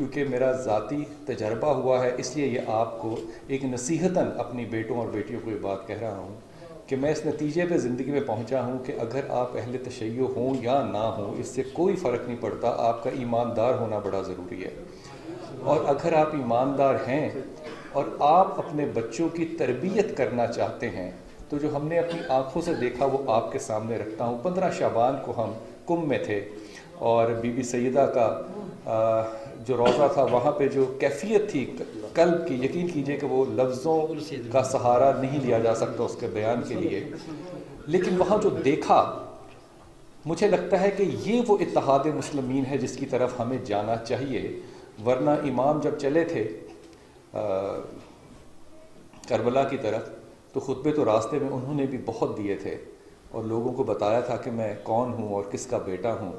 क्योंकि मेरा ज़ाती तजर्बा हुआ है, इसलिए ये आपको एक नसीहतन अपनी बेटों और बेटियों को ये बात कह रहा हूँ कि मैं इस नतीजे पे ज़िंदगी में पहुँचा हूँ कि अगर आप अहले तशय्यो हों या ना हों, इससे कोई फ़र्क नहीं पड़ता, आपका ईमानदार होना बड़ा ज़रूरी है। और अगर आप ईमानदार हैं और आप अपने बच्चों की तरबियत करना चाहते हैं, तो जो हमने अपनी आँखों से देखा वो आपके सामने रखता हूँ। 15 शाबान को हम कुंभ में थे और बीबी सैयदा का जो रोज़ा था, वहाँ पे जो कैफियत थी कल्ब की, यकीन कीजिए कि वो लफ्ज़ों का सहारा नहीं लिया जा सकता उसके बयान के लिए। लेकिन वहाँ जो देखा, मुझे लगता है कि ये वो इत्तेहाद मुस्लिमीन है जिसकी तरफ हमें जाना चाहिए। वरना इमाम जब चले थे करबला की तरफ, तो खुतबे तो रास्ते में उन्होंने भी बहुत दिए थे और लोगों को बताया था कि मैं कौन हूँ और किसका बेटा हूँ।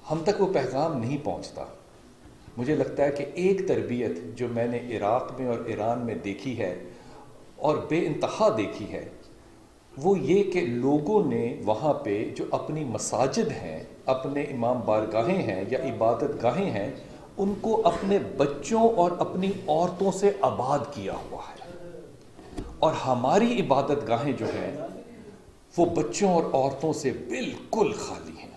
हम तक वो पैगाम नहीं पहुँचता। मुझे लगता है कि एक तरबियत जो मैंने इराक़ में और ईरान में देखी है और बेइंतहा देखी है, वो ये कि लोगों ने वहाँ पे जो अपनी मसाजिद हैं, अपने इमाम बारगाहें हैं या इबादत गाहें हैं, उनको अपने बच्चों और अपनी औरतों से आबाद किया हुआ है। और हमारी इबादत गाहें जो हैं वो बच्चों और औरतों से बिल्कुल खाली हैं।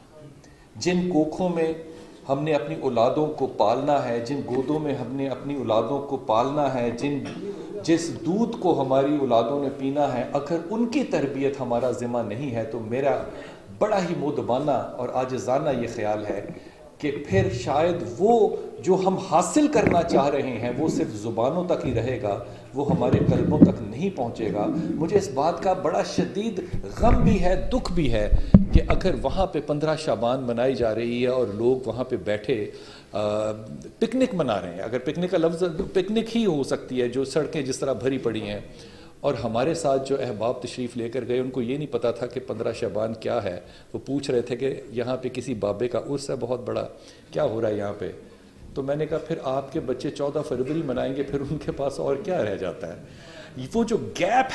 जिन कोखों में हमने अपनी औलादों को पालना है, जिन गोदों में हमने अपनी औलादों को पालना है, जिस दूध को हमारी औलादों ने पीना है, अगर उनकी तरबियत हमारा ज़िम्मा नहीं है, तो मेरा बड़ा ही मुदबाना और आजिज़ाना ये ख्याल है कि फिर शायद वो जो हम हासिल करना चाह रहे हैं वो सिर्फ ज़ुबानों तक ही रहेगा, वो हमारे कल्बों तक नहीं पहुँचेगा। मुझे इस बात का बड़ा शदीद गम भी है, दुख भी है कि अगर वहाँ पे 15 शाबान मनाई जा रही है और लोग वहाँ पे बैठे पिकनिक मना रहे हैं, अगर पिकनिक का लफ्ज़ पिकनिक ही हो सकती है, जो सड़कें जिस तरह भरी पड़ी हैं, और हमारे साथ जो अहबाब तशरीफ़ लेकर गए उनको ये नहीं पता था कि 15 शाबान क्या है। वो पूछ रहे थे कि यहाँ पे किसी बाबे का उर्स है बहुत बड़ा, क्या हो रहा है यहाँ पे। तो मैंने कहा फिर आपके बच्चे 14 फरवरी मनाएंगे, फिर उनके पास और क्या रह जाता है। वो जो गैप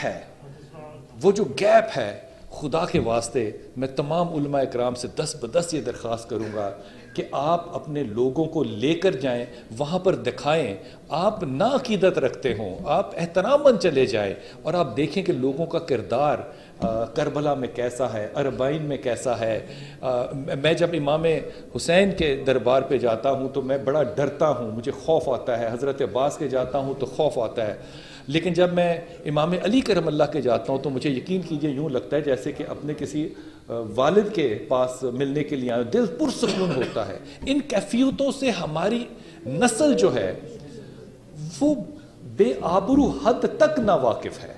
है, खुदा के वास्ते मैं तमाम उलमा इकराम से 10 ब-10 ये दरख्वास्त करूँगा कि आप अपने लोगों को लेकर जाएं, वहाँ पर दिखाएं। आप ना अकीदत रखते हों, आप एहतरामन चले जाएं और आप देखें कि लोगों का किरदार करबला में कैसा है, अरबाइन में कैसा है। मैं जब इमाम हुसैन के दरबार पे जाता हूँ तो मैं बड़ा डरता हूँ, मुझे खौफ आता है। हज़रत अब्बास के जाता हूँ तो खौफ आता है। लेकिन जब मैं इमाम अली करमल्ला के जाता हूँ तो मुझे यकीन कीजिए यूँ लगता है जैसे कि अपने किसी वालिद के पास मिलने के लिए आए, दिल पुरसुकून होता है। इन कैफियतों से हमारी नस्ल जो है वो बेआबरू हद तक ना वाकिफ़ है।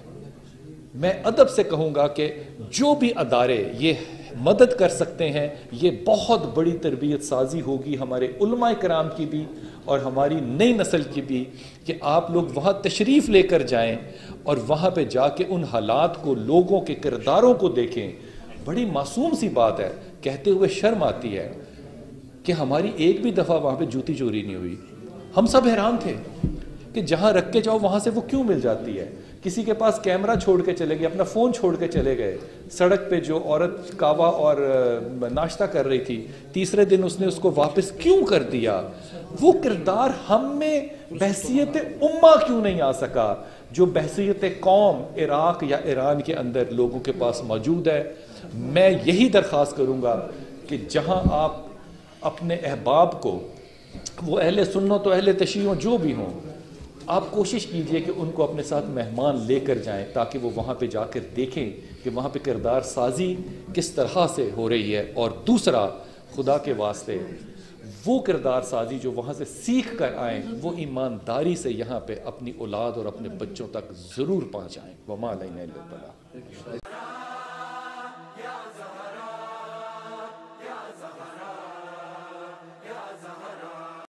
मैं अदब से कहूँगा कि जो भी अदारे ये मदद कर सकते हैं, ये बहुत बड़ी तरबियत साजी होगी हमारे उलमा कराम की भी और हमारी नई नस्ल की भी, कि आप लोग वहाँ तशरीफ़ लेकर जाएं और वहाँ पे जाके उन हालात को, लोगों के किरदारों को देखें। बड़ी मासूम सी बात है, कहते हुए शर्म आती है कि हमारी एक भी दफ़ा वहाँ पे जूती चोरी नहीं हुई। हम सब हैरान थे कि जहाँ रख के जाओ वहाँ से वो क्यों मिल जाती है। किसी के पास कैमरा छोड़ के चले गए, अपना फ़ोन छोड़ के चले गए। सड़क पे जो औरत कावा और नाश्ता कर रही थी, तीसरे दिन उसने उसको वापस क्यों कर दिया। वो किरदार हम में बहसियत उम्मा क्यों नहीं आ सका, जो बहसियत कौम इराक़ या ईरान के अंदर लोगों के पास मौजूद है। मैं यही दरख्वास्त करूँगा कि जहाँ आप अपने अहबाब को, वो अहले सुन्नत तो अहले तशय्यो जो भी हों, आप कोशिश कीजिए कि उनको अपने साथ मेहमान लेकर जाएं, ताकि वो वहाँ पे जाकर देखें कि वहाँ पे किरदार साजी किस तरह से हो रही है। और दूसरा, खुदा के वास्ते वो किरदार साजी जो वहाँ से सीख कर आएँ, वो ईमानदारी से यहाँ पे अपनी औलाद और अपने बच्चों तक ज़रूर पहुँचाएँ। वमा अलैना इल्लल बलाग।